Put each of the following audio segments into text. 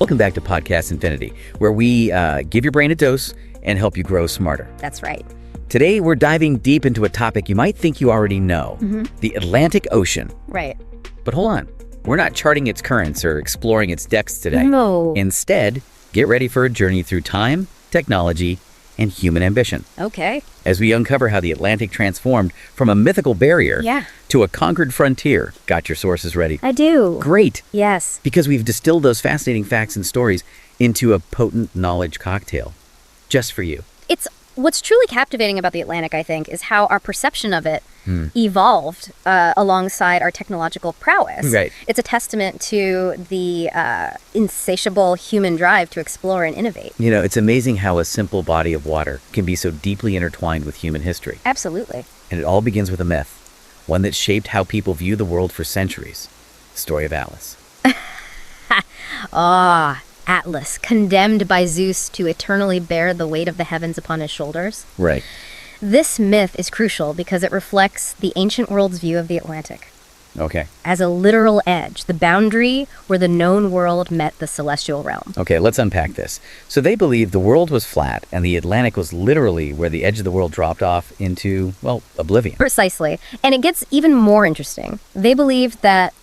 Welcome back to Podcast Infinity, where we give your brain a dose and help you grow smarter. That's right. Today, we're diving deep into a topic you might think you already know, the Atlantic Ocean. Right. But hold on, we're not charting its currents or exploring its depths today. No. Instead, get ready for a journey through time, technology, and human ambition. Okay. As we uncover how the Atlantic transformed from a mythical barrier to a conquered frontier. Got your sources ready? I do. Great. Yes. Because we've distilled those fascinating facts and stories into a potent knowledge cocktail. Just for you. What's truly captivating about the Atlantic, I think, is how our perception of it evolved alongside our technological prowess. Right. It's a testament to the insatiable human drive to explore and innovate. You know, it's amazing how a simple body of water can be so deeply intertwined with human history. Absolutely. And it all begins with a myth, one that shaped how people view the world for centuries. The story of Atlas. Atlas, condemned by Zeus to eternally bear the weight of the heavens upon his shoulders. Right. This myth is crucial because it reflects the ancient world's view of the Atlantic Okay. as a literal edge, the boundary where the known world met the celestial realm. Okay, let's unpack this. So they believed the world was flat and the Atlantic was literally where the edge of the world dropped off into, well, oblivion. Precisely. And it gets even more interesting. They believed that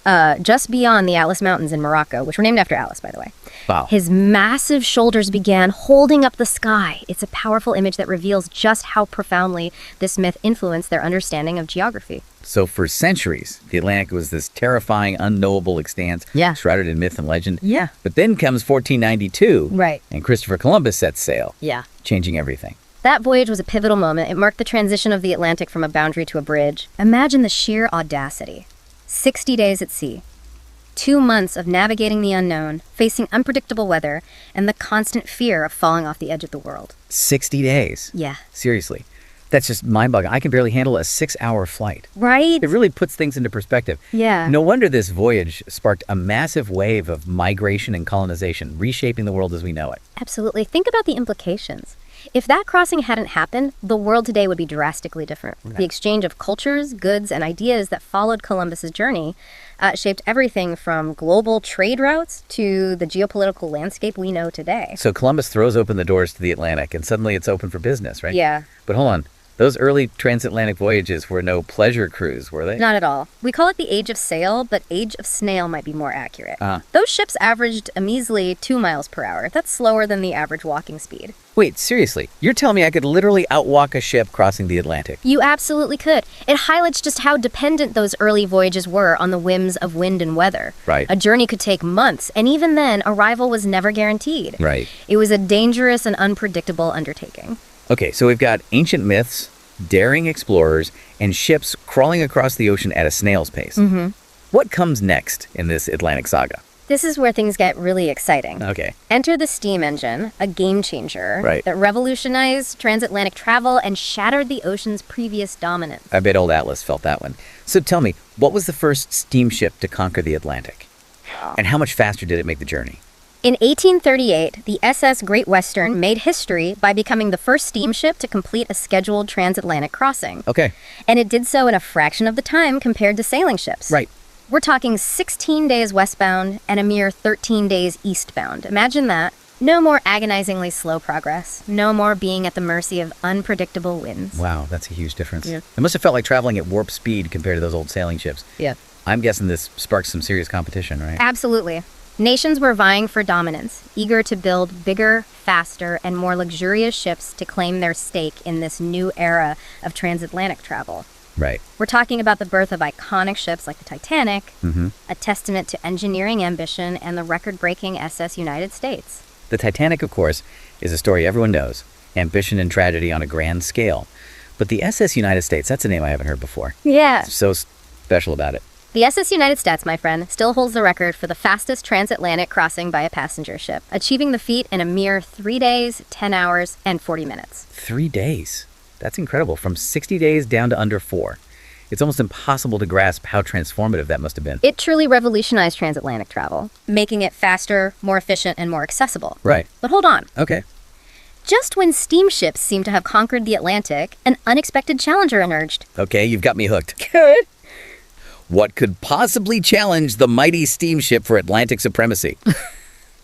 just beyond the Atlas Mountains in Morocco, which were named after Atlas, by the way, Wow. his massive shoulders began holding up the sky. It's a powerful image that reveals just how profoundly this myth influenced their understanding of geography. So for centuries, the Atlantic was this terrifying, unknowable expanse, shrouded in myth and legend. Yeah. But then comes 1492, Right. and Christopher Columbus sets sail, Yeah. changing everything. That voyage was a pivotal moment. It marked the transition of the Atlantic from a boundary to a bridge. Imagine the sheer audacity. 60 days at sea. 2 months of navigating the unknown, facing unpredictable weather, and the constant fear of falling off the edge of the world. 60 days. Yeah. Seriously. That's just mind-boggling. I can barely handle a 6-hour flight. Right? It really puts things into perspective. Yeah. No wonder this voyage sparked a massive wave of migration and colonization, reshaping the world as we know it. Absolutely. Think about the implications. If that crossing hadn't happened, the world today would be drastically different. Right. The exchange of cultures, goods, and ideas that followed Columbus's journey shaped everything from global trade routes to the geopolitical landscape we know today. So Columbus throws open the doors to the Atlantic, and suddenly it's open for business, right? Yeah. But hold on. Those early transatlantic voyages were no pleasure cruise, were they? Not at all. We call it the age of sail, but age of snail might be more accurate. Uh-huh. Those ships averaged a measly 2 miles per hour. That's slower than the average walking speed. Wait, seriously? You're telling me I could literally outwalk a ship crossing the Atlantic? You absolutely could. It highlights just how dependent those early voyages were on the whims of wind and weather. Right. A journey could take months, and even then, arrival was never guaranteed. Right. It was a dangerous and unpredictable undertaking. Okay, so we've got ancient myths, daring explorers, and ships crawling across the ocean at a snail's pace. What comes next in this Atlantic saga? This is where things get really exciting. Okay. Enter the steam engine, a game changer Right. that revolutionized transatlantic travel and shattered the ocean's previous dominance. I bet old Atlas felt that one. So tell me, what was the first steamship to conquer the Atlantic? And how much faster did it make the journey? In 1838, the SS Great Western made history by becoming the first steamship to complete a scheduled transatlantic crossing. Okay. And it did so in a fraction of the time compared to sailing ships. Right. We're talking 16 days westbound and a mere 13 days eastbound. Imagine that. No more agonizingly slow progress. No more being at the mercy of unpredictable winds. Wow, that's a huge difference. Yeah. It must have felt like traveling at warp speed compared to those old sailing ships. Yeah. I'm guessing this sparked some serious competition, right? Absolutely. Nations were vying for dominance, eager to build bigger, faster, and more luxurious ships to claim their stake in this new era of transatlantic travel. Right. We're talking about the birth of iconic ships like the Titanic, a testament to engineering ambition and the record-breaking SS United States. The Titanic, of course, is a story everyone knows. Ambition and tragedy on a grand scale. But the SS United States, that's a name I haven't heard before. Yeah. So special about it. The SS United States, my friend, still holds the record for the fastest transatlantic crossing by a passenger ship, achieving the feat in a mere 3 days, 10 hours, and 40 minutes. 3 days. That's incredible. From 60 days down to under 4. It's almost impossible to grasp how transformative that must have been. It truly revolutionized transatlantic travel, making it faster, more efficient, and more accessible. Right. But hold on. Okay. Just when steamships seemed to have conquered the Atlantic, an unexpected challenger emerged. Okay, you've got me hooked. Good. What could possibly challenge the mighty steamship for Atlantic supremacy?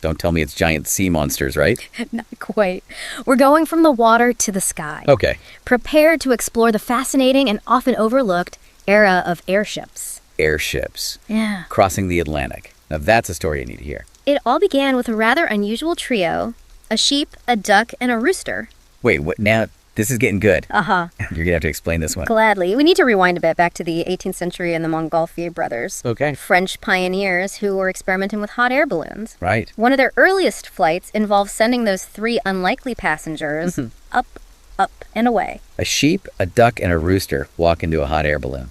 Don't tell me it's giant sea monsters, right? Not quite. We're going from the water to the sky. Okay. Prepared to explore the fascinating and often overlooked era of airships. Airships. Yeah. Crossing the Atlantic. Now that's a story I need to hear. It all began with a rather unusual trio, a sheep, a duck, and a rooster. Wait, what? Now this is getting good. Uh-huh. You're going to have to explain this one. Gladly. We need to rewind a bit back to the 18th century and the Montgolfier brothers. Okay. French pioneers who were experimenting with hot air balloons. Right. One of their earliest flights involved sending those three unlikely passengers up, and away. A sheep, a duck, and a rooster walk into a hot air balloon.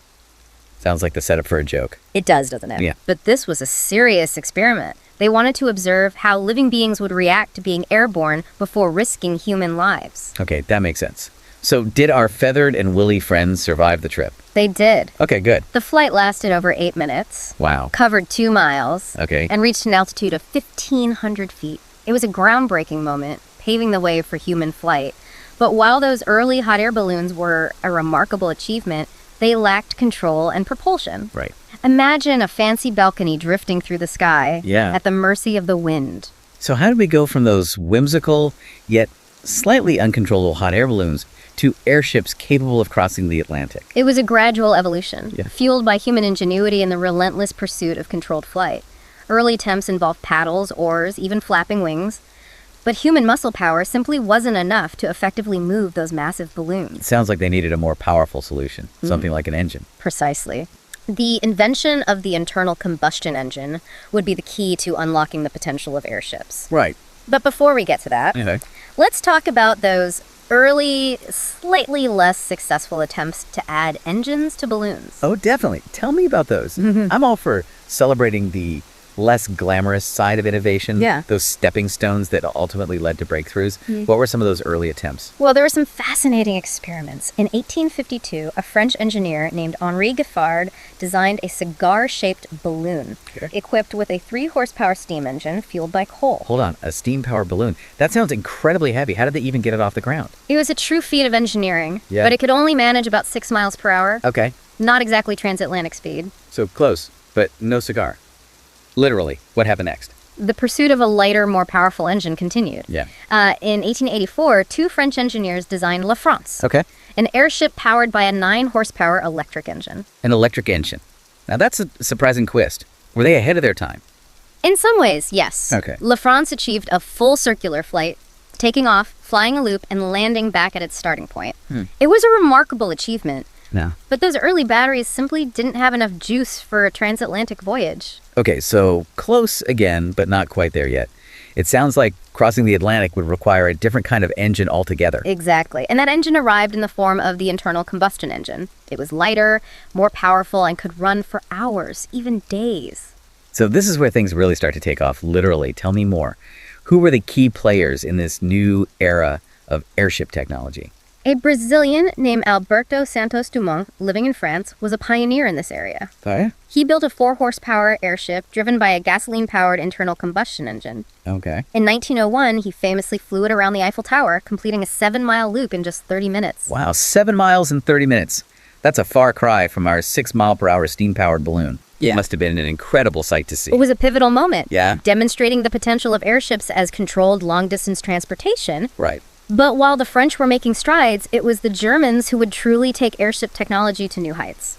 Sounds like the setup for a joke. It does, doesn't it? Yeah. But this was a serious experiment. They wanted to observe how living beings would react to being airborne before risking human lives. Okay, that makes sense. So did our feathered and woolly friends survive the trip? They did. Okay, good. The flight lasted over 8 minutes. Wow. Covered 2 miles. Okay. And reached an altitude of 1,500 feet. It was a groundbreaking moment, paving the way for human flight. But while those early hot air balloons were a remarkable achievement, they lacked control and propulsion. Right. Imagine a fancy balcony drifting through the sky at the mercy of the wind. So how did we go from those whimsical yet slightly uncontrollable hot air balloons to airships capable of crossing the Atlantic? It was a gradual evolution, Yeah. fueled by human ingenuity and the relentless pursuit of controlled flight. Early attempts involved paddles, oars, even flapping wings. But human muscle power simply wasn't enough to effectively move those massive It balloons. sounds like they needed a more powerful solution, something like an engine. Precisely. The invention of the internal combustion engine would be the key to unlocking the potential of airships. Right. But before we get to that, Okay. let's talk about those early, slightly less successful attempts to add engines to balloons. Oh, definitely. Tell me about those. I'm all for celebrating the less glamorous side of innovation. Yeah. Those stepping stones that ultimately led to breakthroughs. What were some of those early attempts? Well, there were some fascinating experiments. In 1852, a French engineer named Henri Giffard designed a cigar-shaped balloon equipped with a 3-horsepower steam engine fueled by coal. Hold on, a steam-powered balloon. That sounds incredibly heavy. How did they even get it off the ground? It was a true feat of engineering, Yeah. but it could only manage about 6 miles per hour. Okay, Not exactly transatlantic speed. so close, but no cigar. Literally, what happened next? The pursuit of a lighter, more powerful engine continued. Yeah. In 1884, 2 French engineers designed La France, Okay. an airship powered by a 9-horsepower electric engine. An electric engine. Now that's a surprising twist. Were they ahead of their time? In some ways, yes. Okay. La France achieved a full circular flight, taking off, flying a loop, and landing back at its starting point. It was a remarkable achievement, No. but those early batteries simply didn't have enough juice for a transatlantic voyage. Okay, so close again, but not quite there yet. It sounds like crossing the Atlantic would require a different kind of engine altogether. Exactly. And that engine arrived in the form of the internal combustion engine. It was lighter, more powerful, and could run for hours, even days. So this is where things really start to take off, literally. Tell me more. Who were the key players in this new era of airship technology? A Brazilian named Alberto Santos Dumont, living in France, was a pioneer in this area. Oh, yeah? He built a 4-horsepower airship driven by a gasoline-powered internal combustion engine. Okay. In 1901, he famously flew it around the Eiffel Tower, completing a 7-mile loop in just 30 minutes. Wow, 7 miles in 30 minutes. That's a far cry from our 6-mile-per-hour steam-powered balloon. Yeah. It must have been an incredible sight to see. It was a pivotal moment, Yeah. demonstrating the potential of airships as controlled long-distance transportation. Right. But while the French were making strides, it was the Germans who would truly take airship technology to new heights.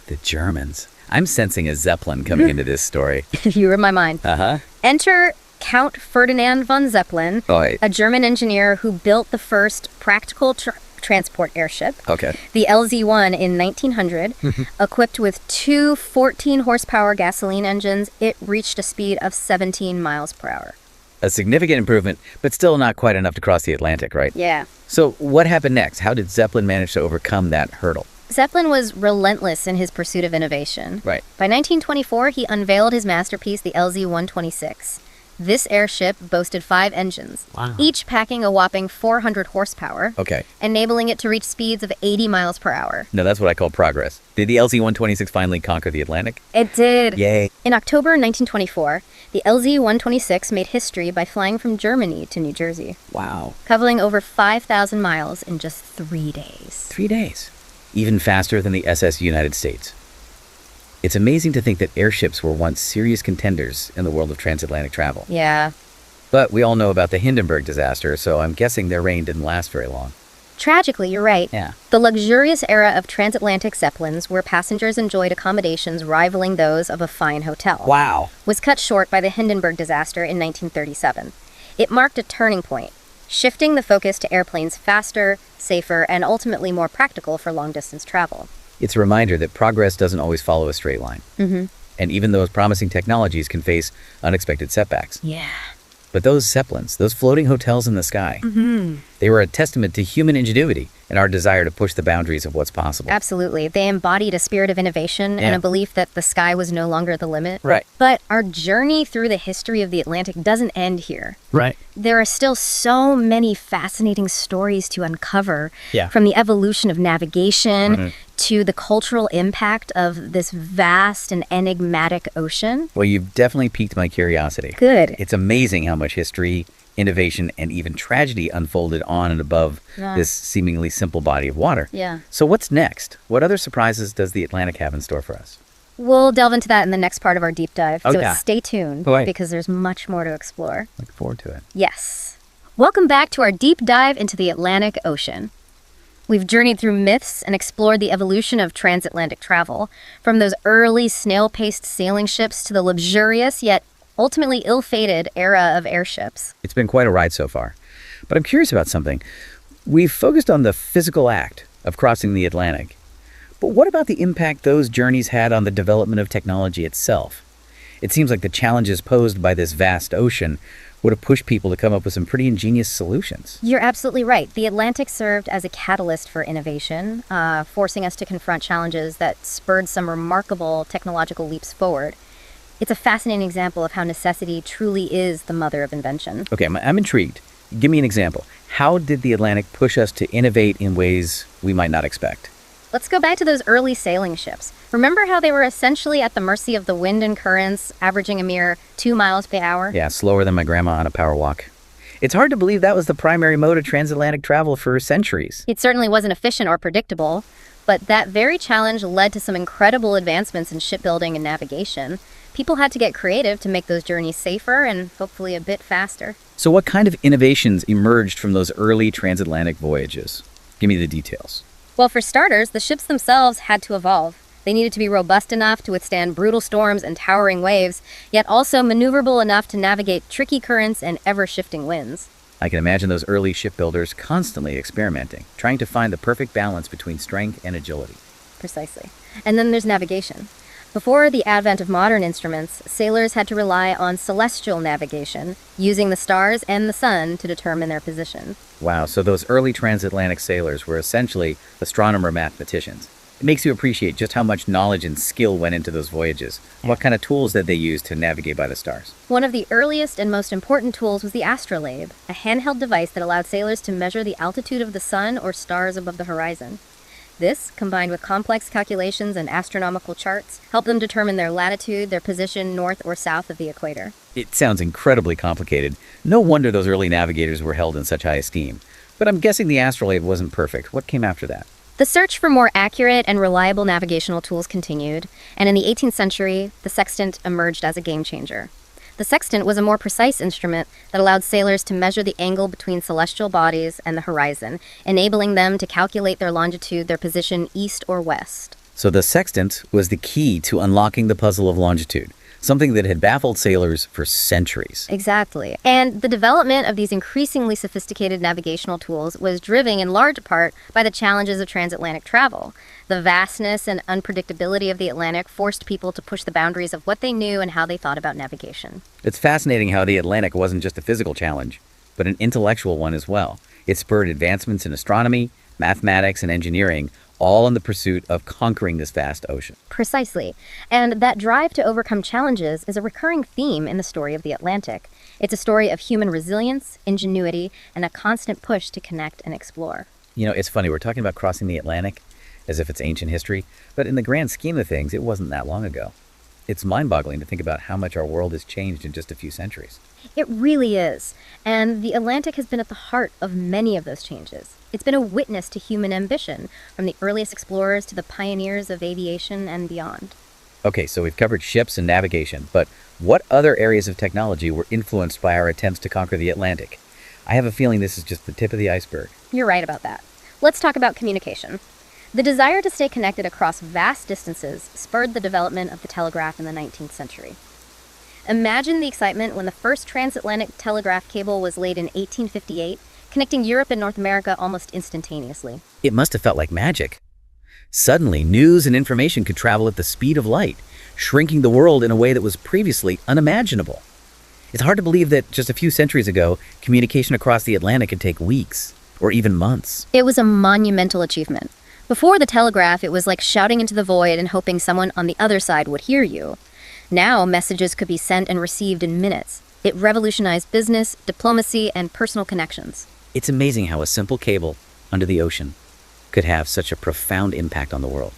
The Germans. I'm sensing a Zeppelin coming into this story. You read my mind. Uh-huh. Enter Count Ferdinand von Zeppelin, Oh, wait. a German engineer who built the first practical transport airship, Okay. the LZ-1 in 1900. Equipped with 2 14-horsepower gasoline engines, it reached a speed of 17 miles per hour. A significant improvement, but still not quite enough to cross the Atlantic, right? Yeah. So what happened next? How did Zeppelin manage to overcome that hurdle? Zeppelin was relentless in his pursuit of innovation. Right. By 1924, he unveiled his masterpiece, the LZ-126. This airship boasted 5 engines, each packing a whopping 400 horsepower, Okay. enabling it to reach speeds of 80 miles per hour. No, that's what I call progress. Did the LZ-126 finally conquer the Atlantic? It did. Yay. In October 1924, the LZ-126 made history by flying from Germany to New Jersey, Wow. covering over 5,000 miles in just 3 days. 3 days. Even faster than the SS United States. It's amazing to think that airships were once serious contenders in the world of transatlantic travel. Yeah. But we all know about the Hindenburg disaster, so I'm guessing their reign didn't last very long. Tragically, you're right. Yeah. The luxurious era of transatlantic zeppelins, where passengers enjoyed accommodations rivaling those of a fine hotel, Wow. was cut short by the Hindenburg disaster in 1937. It marked a turning point, shifting the focus to airplanes faster, safer, and ultimately more practical for long-distance travel. It's a reminder that progress doesn't always follow a straight line. And even those promising technologies can face unexpected setbacks. Yeah. But those zeppelins, those floating hotels in the sky, they were a testament to human ingenuity and our desire to push the boundaries of what's possible. Absolutely. They embodied a spirit of innovation and Yeah. a belief that the sky was no longer the limit. Right. But our journey through the history of the Atlantic doesn't end here. Right. There are still so many fascinating stories to uncover, Yeah. from the evolution of navigation to the cultural impact of this vast and enigmatic ocean. Well, you've definitely piqued my curiosity. Good. It's amazing how much history, innovation, and even tragedy unfolded on and above this seemingly simple body of water. Yeah. So what's next? What other surprises does the Atlantic have in store for us? We'll delve into that in the next part of our deep dive. Oh, So yeah. stay tuned Right. because there's much more to explore. Look forward to it. Yes. Welcome back to our deep dive into the Atlantic Ocean. We've journeyed through myths and explored the evolution of transatlantic travel, from those early snail-paced sailing ships to the luxurious yet ultimately ill-fated era of airships. It's been quite a ride so far. But I'm curious about something. We've focused on the physical act of crossing the Atlantic. But what about the impact those journeys had on the development of technology itself? It seems like the challenges posed by this vast ocean would have pushed people to come up with some pretty ingenious solutions. You're absolutely right. The Atlantic served as a catalyst for innovation, forcing us to confront challenges that spurred some remarkable technological leaps forward. It's a fascinating example of how necessity truly is the mother of invention. Okay, I'm intrigued. Give me an example. How did the Atlantic push us to innovate in ways we might not expect? Let's go back to those early sailing ships. Remember how they were essentially at the mercy of the wind and currents, averaging a mere 2 miles per hour? Yeah, slower than my grandma on a power walk. It's hard to believe that was the primary mode of transatlantic travel for centuries. It certainly wasn't efficient or predictable, but that very challenge led to some incredible advancements in shipbuilding and navigation. People had to get creative to make those journeys safer and hopefully a bit faster. So what kind of innovations emerged from those early transatlantic voyages? Give me the details. Well, for starters, the ships themselves had to evolve. They needed to be robust enough to withstand brutal storms and towering waves, yet also maneuverable enough to navigate tricky currents and ever-shifting winds. I can imagine those early shipbuilders constantly experimenting, trying to find the perfect balance between strength and agility. Precisely. And then there's navigation. Before the advent of modern instruments, sailors had to rely on celestial navigation, using the stars and the sun to determine their position. Wow, so those early transatlantic sailors were essentially astronomer mathematicians. It makes you appreciate just how much knowledge and skill went into those voyages. What kind of tools did they use to navigate by the stars? One of the earliest and most important tools was the astrolabe, a handheld device that allowed sailors to measure the altitude of the sun or stars above the horizon. This, combined with complex calculations and astronomical charts, helped them determine their latitude, their position north or south of the equator. It sounds incredibly complicated. No wonder those early navigators were held in such high esteem. But I'm guessing the astrolabe wasn't perfect. What came after that? The search for more accurate and reliable navigational tools continued, and in the 18th century, the sextant emerged as a game changer. The sextant was a more precise instrument that allowed sailors to measure the angle between celestial bodies and the horizon, enabling them to calculate their longitude, their position east or west. So the sextant was the key to unlocking the puzzle of longitude, something that had baffled sailors for centuries. Exactly. And the development of these increasingly sophisticated navigational tools was driven in large part by the challenges of transatlantic travel. The vastness and unpredictability of the Atlantic forced people to push the boundaries of what they knew and how they thought about navigation. It's fascinating how the Atlantic wasn't just a physical challenge, but an intellectual one as well. It spurred advancements in astronomy, mathematics, and engineering, all in the pursuit of conquering this vast ocean. Precisely. And that drive to overcome challenges is a recurring theme in the story of the Atlantic. It's a story of human resilience, ingenuity, and a constant push to connect and explore. You know, it's funny, we're talking about crossing the Atlantic as if it's ancient history, but in the grand scheme of things, it wasn't that long ago. It's mind-boggling to think about how much our world has changed in just a few centuries. It really is. And the Atlantic has been at the heart of many of those changes. It's been a witness to human ambition, from the earliest explorers to the pioneers of aviation and beyond. Okay, so we've covered ships and navigation, but what other areas of technology were influenced by our attempts to conquer the Atlantic? I have a feeling this is just the tip of the iceberg. You're right about that. Let's talk about communication. The desire to stay connected across vast distances spurred the development of the telegraph in the 19th century. Imagine the excitement when the first transatlantic telegraph cable was laid in 1858, connecting Europe and North America almost instantaneously. It must have felt like magic. Suddenly, news and information could travel at the speed of light, shrinking the world in a way that was previously unimaginable. It's hard to believe that just a few centuries ago, communication across the Atlantic could take weeks, or even months. It was a monumental achievement. Before the telegraph, it was like shouting into the void and hoping someone on the other side would hear you. Now, messages could be sent and received in minutes. It revolutionized business, diplomacy, and personal connections. It's amazing how a simple cable under the ocean could have such a profound impact on the world.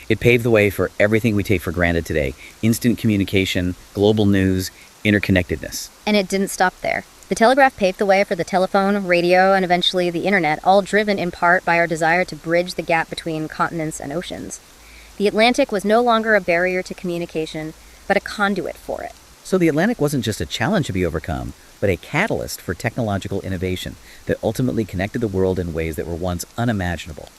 It paved the way for everything we take for granted today: instant communication, global news, interconnectedness. And it didn't stop there. The telegraph paved the way for the telephone, radio, and eventually the internet, all driven in part by our desire to bridge the gap between continents and oceans. The Atlantic was no longer a barrier to communication, but a conduit for it. So the Atlantic wasn't just a challenge to be overcome, but a catalyst for technological innovation that ultimately connected the world in ways that were once unimaginable.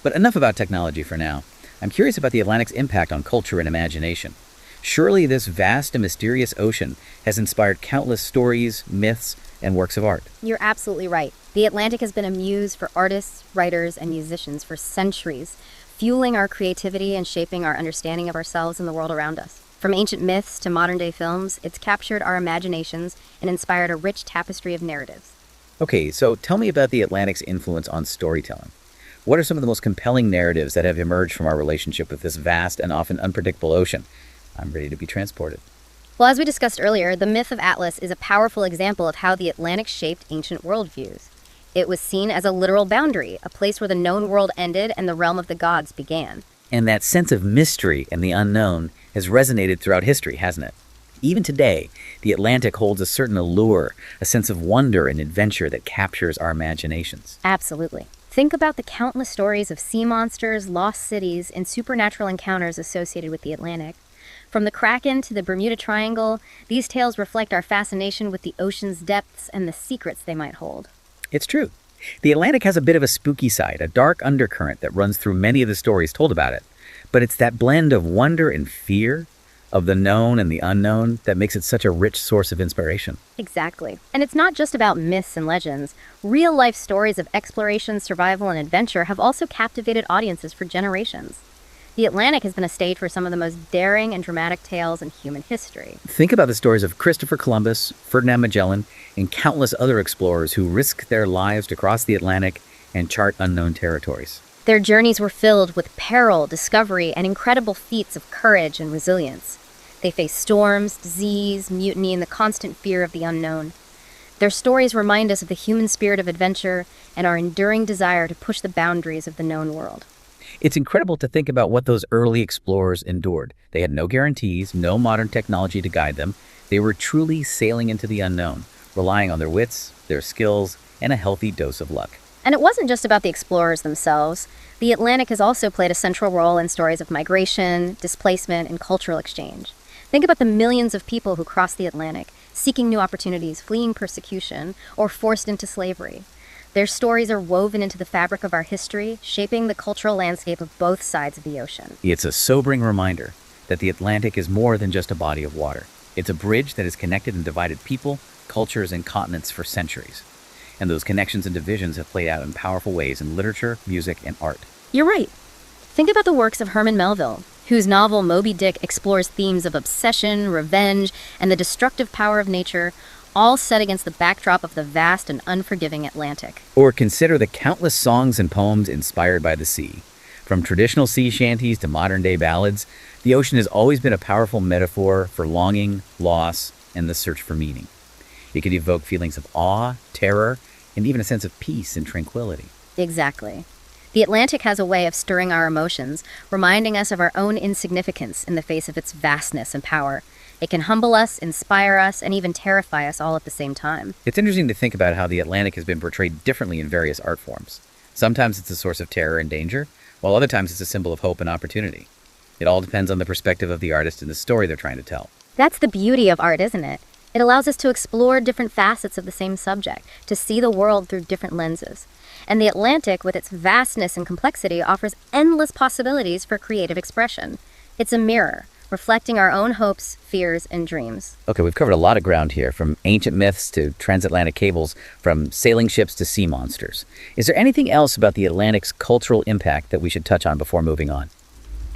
But enough about technology for now. I'm curious about the Atlantic's impact on culture and imagination. Surely this vast and mysterious ocean has inspired countless stories, myths, and works of art. You're absolutely right. The Atlantic has been a muse for artists, writers, and musicians for centuries, fueling our creativity and shaping our understanding of ourselves and the world around us. From ancient myths to modern-day films, it's captured our imaginations and inspired a rich tapestry of narratives. Okay, so tell me about the Atlantic's influence on storytelling. What are some of the most compelling narratives that have emerged from our relationship with this vast and often unpredictable ocean? I'm ready to be transported. Well, as we discussed earlier, the myth of Atlas is a powerful example of how the Atlantic shaped ancient worldviews. It was seen as a literal boundary, a place where the known world ended and the realm of the gods began. And that sense of mystery and the unknown has resonated throughout history, hasn't it? Even today, the Atlantic holds a certain allure, a sense of wonder and adventure that captures our imaginations. Absolutely. Think about the countless stories of sea monsters, lost cities, and supernatural encounters associated with the Atlantic. From the Kraken to the Bermuda Triangle, these tales reflect our fascination with the ocean's depths and the secrets they might hold. It's true. The Atlantic has a bit of a spooky side, a dark undercurrent that runs through many of the stories told about it. But it's that blend of wonder and fear, of the known and the unknown, that makes it such a rich source of inspiration. Exactly. And it's not just about myths and legends. Real-life stories of exploration, survival, and adventure have also captivated audiences for generations. The Atlantic has been a stage for some of the most daring and dramatic tales in human history. Think about the stories of Christopher Columbus, Ferdinand Magellan, and countless other explorers who risked their lives to cross the Atlantic and chart unknown territories. Their journeys were filled with peril, discovery, and incredible feats of courage and resilience. They faced storms, disease, mutiny, and the constant fear of the unknown. Their stories remind us of the human spirit of adventure and our enduring desire to push the boundaries of the known world. It's incredible to think about what those early explorers endured. They had no guarantees, no modern technology to guide them. They were truly sailing into the unknown, relying on their wits, their skills, and a healthy dose of luck. And it wasn't just about the explorers themselves. The Atlantic has also played a central role in stories of migration, displacement, and cultural exchange. Think about the millions of people who crossed the Atlantic, seeking new opportunities, fleeing persecution, or forced into slavery. Their stories are woven into the fabric of our history, shaping the cultural landscape of both sides of the ocean. It's a sobering reminder that the Atlantic is more than just a body of water. It's a bridge that has connected and divided people, cultures, and continents for centuries. And those connections and divisions have played out in powerful ways in literature, music, and art. You're right. Think about the works of Herman Melville, whose novel Moby Dick explores themes of obsession, revenge, and the destructive power of nature, all set against the backdrop of the vast and unforgiving Atlantic. Or consider the countless songs and poems inspired by the sea. From traditional sea shanties to modern-day ballads, the ocean has always been a powerful metaphor for longing, loss, and the search for meaning. It can evoke feelings of awe, terror, and even a sense of peace and tranquility. Exactly. The Atlantic has a way of stirring our emotions, reminding us of our own insignificance in the face of its vastness and power. It can humble us, inspire us, and even terrify us all at the same time. It's interesting to think about how the Atlantic has been portrayed differently in various art forms. Sometimes it's a source of terror and danger, while other times it's a symbol of hope and opportunity. It all depends on the perspective of the artist and the story they're trying to tell. That's the beauty of art, isn't it? It allows us to explore different facets of the same subject, to see the world through different lenses. And the Atlantic, with its vastness and complexity, offers endless possibilities for creative expression. It's a mirror, reflecting our own hopes, fears, and dreams. Okay, we've covered a lot of ground here, from ancient myths to transatlantic cables, from sailing ships to sea monsters. Is there anything else about the Atlantic's cultural impact that we should touch on before moving on?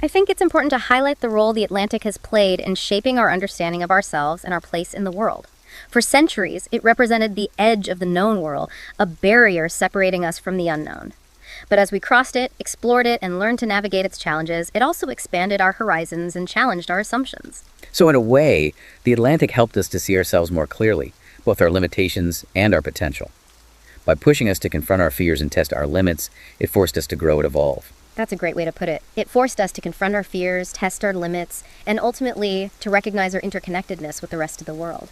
I think it's important to highlight the role the Atlantic has played in shaping our understanding of ourselves and our place in the world. For centuries, it represented the edge of the known world, a barrier separating us from the unknown. But as we crossed it, explored it, and learned to navigate its challenges, it also expanded our horizons and challenged our assumptions. So in a way, the Atlantic helped us to see ourselves more clearly, both our limitations and our potential. By pushing us to confront our fears and test our limits, it forced us to grow and evolve. That's a great way to put it. It forced us to confront our fears, test our limits, and ultimately to recognize our interconnectedness with the rest of the world.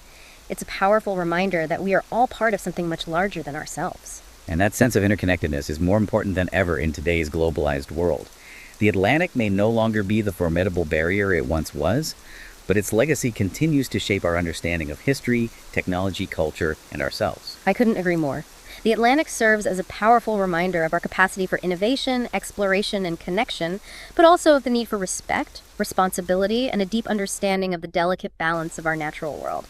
It's a powerful reminder that we are all part of something much larger than ourselves. And that sense of interconnectedness is more important than ever in today's globalized world. The Atlantic may no longer be the formidable barrier it once was, but its legacy continues to shape our understanding of history, technology, culture, and ourselves. I couldn't agree more. The Atlantic serves as a powerful reminder of our capacity for innovation, exploration, and connection, but also of the need for respect, responsibility, and a deep understanding of the delicate balance of our natural world.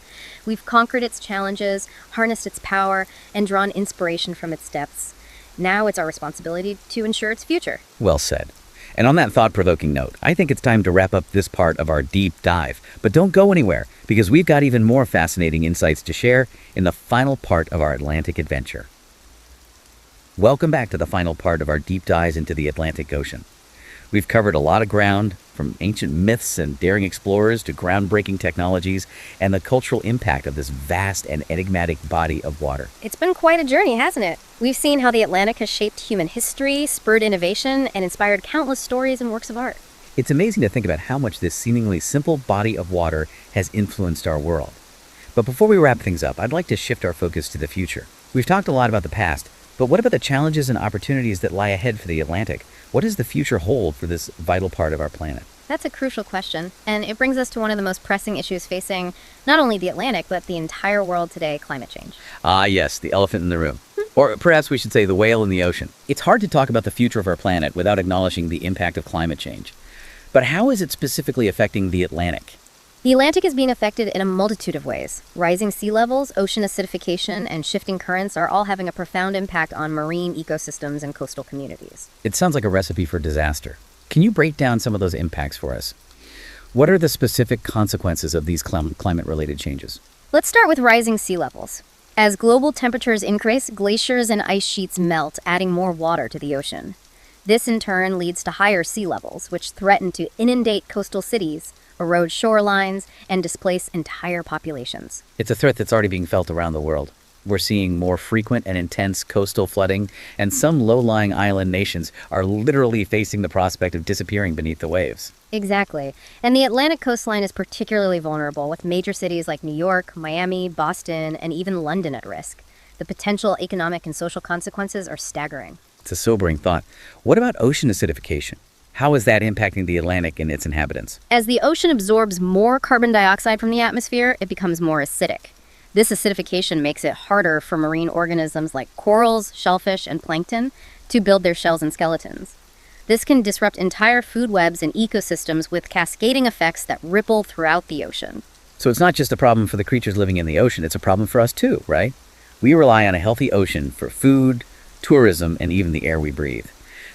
We've conquered its challenges, harnessed its power, and drawn inspiration from its depths. Now it's our responsibility to ensure its future. Well said. And on that thought-provoking note, I think it's time to wrap up this part of our deep dive. But don't go anywhere, because we've got even more fascinating insights to share in the final part of our Atlantic adventure. Welcome back to the final part of our deep dives into the Atlantic Ocean. We've covered a lot of ground, from ancient myths and daring explorers to groundbreaking technologies and the cultural impact of this vast and enigmatic body of water. It's been quite a journey, hasn't it? We've seen how the Atlantic has shaped human history, spurred innovation, and inspired countless stories and works of art. It's amazing to think about how much this seemingly simple body of water has influenced our world. But before we wrap things up, I'd like to shift our focus to the future. We've talked a lot about the past, but what about the challenges and opportunities that lie ahead for the Atlantic? What does the future hold for this vital part of our planet? That's a crucial question, and it brings us to one of the most pressing issues facing not only the Atlantic, but the entire world today, climate change. Ah, yes, the elephant in the room. Or perhaps we should say the whale in the ocean. It's hard to talk about the future of our planet without acknowledging the impact of climate change. But how is it specifically affecting the Atlantic? The Atlantic is being affected in a multitude of ways. Rising sea levels, ocean acidification, and shifting currents are all having a profound impact on marine ecosystems and coastal communities. It sounds like a recipe for disaster. Can you break down some of those impacts for us? What are the specific consequences of these climate-related changes? Let's start with rising sea levels. As global temperatures increase, glaciers and ice sheets melt, adding more water to the ocean. This in turn leads to higher sea levels, which threaten to inundate coastal cities, erode shorelines, and displace entire populations. It's a threat that's already being felt around the world. We're seeing more frequent and intense coastal flooding, and some low-lying island nations are literally facing the prospect of disappearing beneath the waves. Exactly. And the Atlantic coastline is particularly vulnerable, with major cities like New York, Miami, Boston, and even London at risk. The potential economic and social consequences are staggering. It's a sobering thought. What about ocean acidification? How is that impacting the Atlantic and its inhabitants? As the ocean absorbs more carbon dioxide from the atmosphere, it becomes more acidic. This acidification makes it harder for marine organisms like corals, shellfish, and plankton to build their shells and skeletons. This can disrupt entire food webs and ecosystems with cascading effects that ripple throughout the ocean. So it's not just a problem for the creatures living in the ocean, it's a problem for us too, right? We rely on a healthy ocean for food, tourism, and even the air we breathe.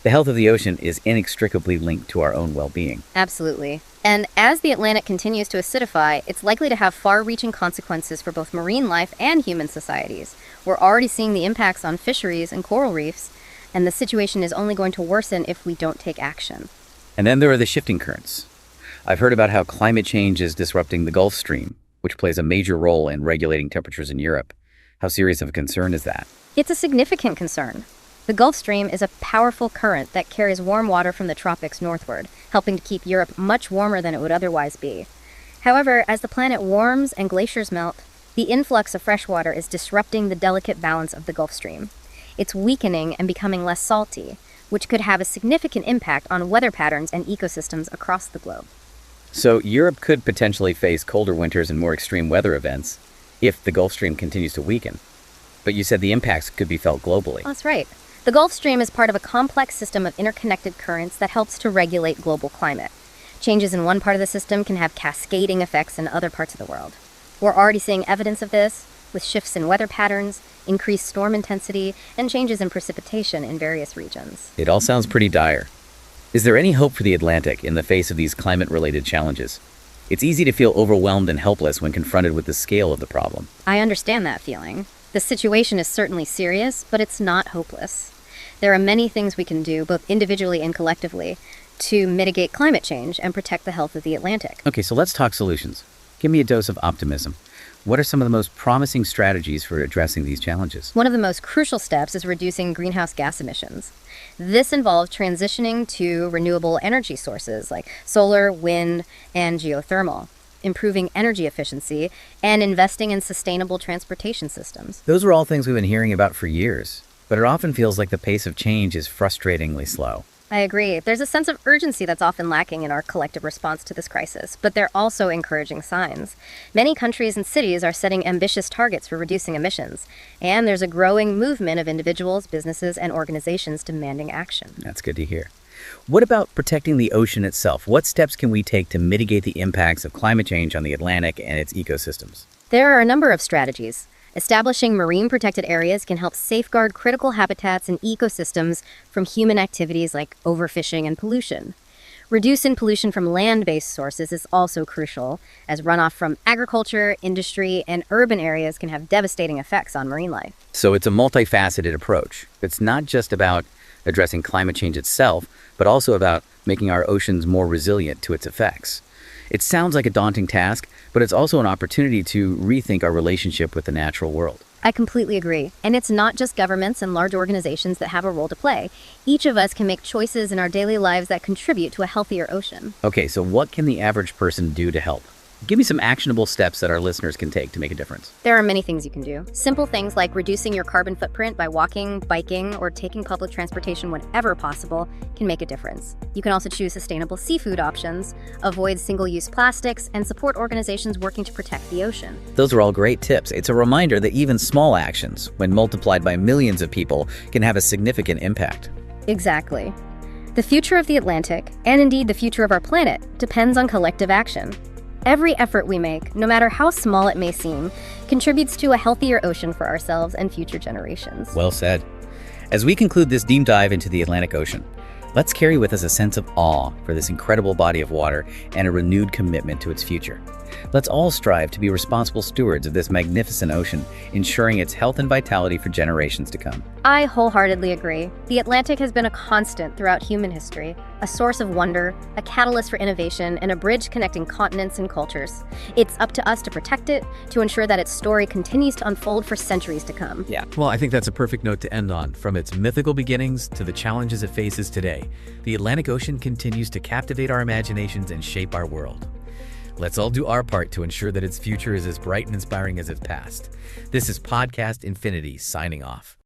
The health of the ocean is inextricably linked to our own well-being. Absolutely. And as the Atlantic continues to acidify, it's likely to have far-reaching consequences for both marine life and human societies. We're already seeing the impacts on fisheries and coral reefs, and the situation is only going to worsen if we don't take action. And then there are the shifting currents. I've heard about how climate change is disrupting the Gulf Stream, which plays a major role in regulating temperatures in Europe. How serious of a concern is that? It's a significant concern. The Gulf Stream is a powerful current that carries warm water from the tropics northward, helping to keep Europe much warmer than it would otherwise be. However, as the planet warms and glaciers melt, the influx of fresh water is disrupting the delicate balance of the Gulf Stream. It's weakening and becoming less salty, which could have a significant impact on weather patterns and ecosystems across the globe. So Europe could potentially face colder winters and more extreme weather events if the Gulf Stream continues to weaken. But you said the impacts could be felt globally. That's right. The Gulf Stream is part of a complex system of interconnected currents that helps to regulate global climate. Changes in one part of the system can have cascading effects in other parts of the world. We're already seeing evidence of this, with shifts in weather patterns, increased storm intensity, and changes in precipitation in various regions. It all sounds pretty dire. Is there any hope for the Atlantic in the face of these climate-related challenges? It's easy to feel overwhelmed and helpless when confronted with the scale of the problem. I understand that feeling. The situation is certainly serious, but it's not hopeless. There are many things we can do, both individually and collectively, to mitigate climate change and protect the health of the Atlantic. Okay, so let's talk solutions. Give me a dose of optimism. What are some of the most promising strategies for addressing these challenges? One of the most crucial steps is reducing greenhouse gas emissions. This involves transitioning to renewable energy sources like solar, wind, and geothermal, improving energy efficiency, and investing in sustainable transportation systems. Those are all things we've been hearing about for years, but it often feels like the pace of change is frustratingly slow. I agree. There's a sense of urgency that's often lacking in our collective response to this crisis, but there are also encouraging signs. Many countries and cities are setting ambitious targets for reducing emissions, and there's a growing movement of individuals, businesses, and organizations demanding action. That's good to hear. What about protecting the ocean itself? What steps can we take to mitigate the impacts of climate change on the Atlantic and its ecosystems? There are a number of strategies. Establishing marine protected areas can help safeguard critical habitats and ecosystems from human activities like overfishing and pollution. Reducing pollution from land-based sources is also crucial, as runoff from agriculture, industry, and urban areas can have devastating effects on marine life. So it's a multifaceted approach. It's not just about addressing climate change itself, but also about making our oceans more resilient to its effects. It sounds like a daunting task, but it's also an opportunity to rethink our relationship with the natural world. I completely agree. And it's not just governments and large organizations that have a role to play. Each of us can make choices in our daily lives that contribute to a healthier ocean. Okay, so what can the average person do to help? Give me some actionable steps that our listeners can take to make a difference. There are many things you can do. Simple things like reducing your carbon footprint by walking, biking, or taking public transportation whenever possible can make a difference. You can also choose sustainable seafood options, avoid single-use plastics, and support organizations working to protect the ocean. Those are all great tips. It's a reminder that even small actions, when multiplied by millions of people, can have a significant impact. Exactly. The future of the Atlantic, and indeed the future of our planet, depends on collective action. Every effort we make, no matter how small it may seem, contributes to a healthier ocean for ourselves and future generations. Well said. As we conclude this deep dive into the Atlantic Ocean, let's carry with us a sense of awe for this incredible body of water and a renewed commitment to its future. Let's all strive to be responsible stewards of this magnificent ocean, ensuring its health and vitality for generations to come. I wholeheartedly agree. The Atlantic has been a constant throughout human history, a source of wonder, a catalyst for innovation, and a bridge connecting continents and cultures. It's up to us to protect it, to ensure that its story continues to unfold for centuries to come. Yeah. Well, I think that's a perfect note to end on. From its mythical beginnings to the challenges it faces today, the Atlantic Ocean continues to captivate our imaginations and shape our world. Let's all do our part to ensure that its future is as bright and inspiring as its past. This is Podcast Infinity signing off.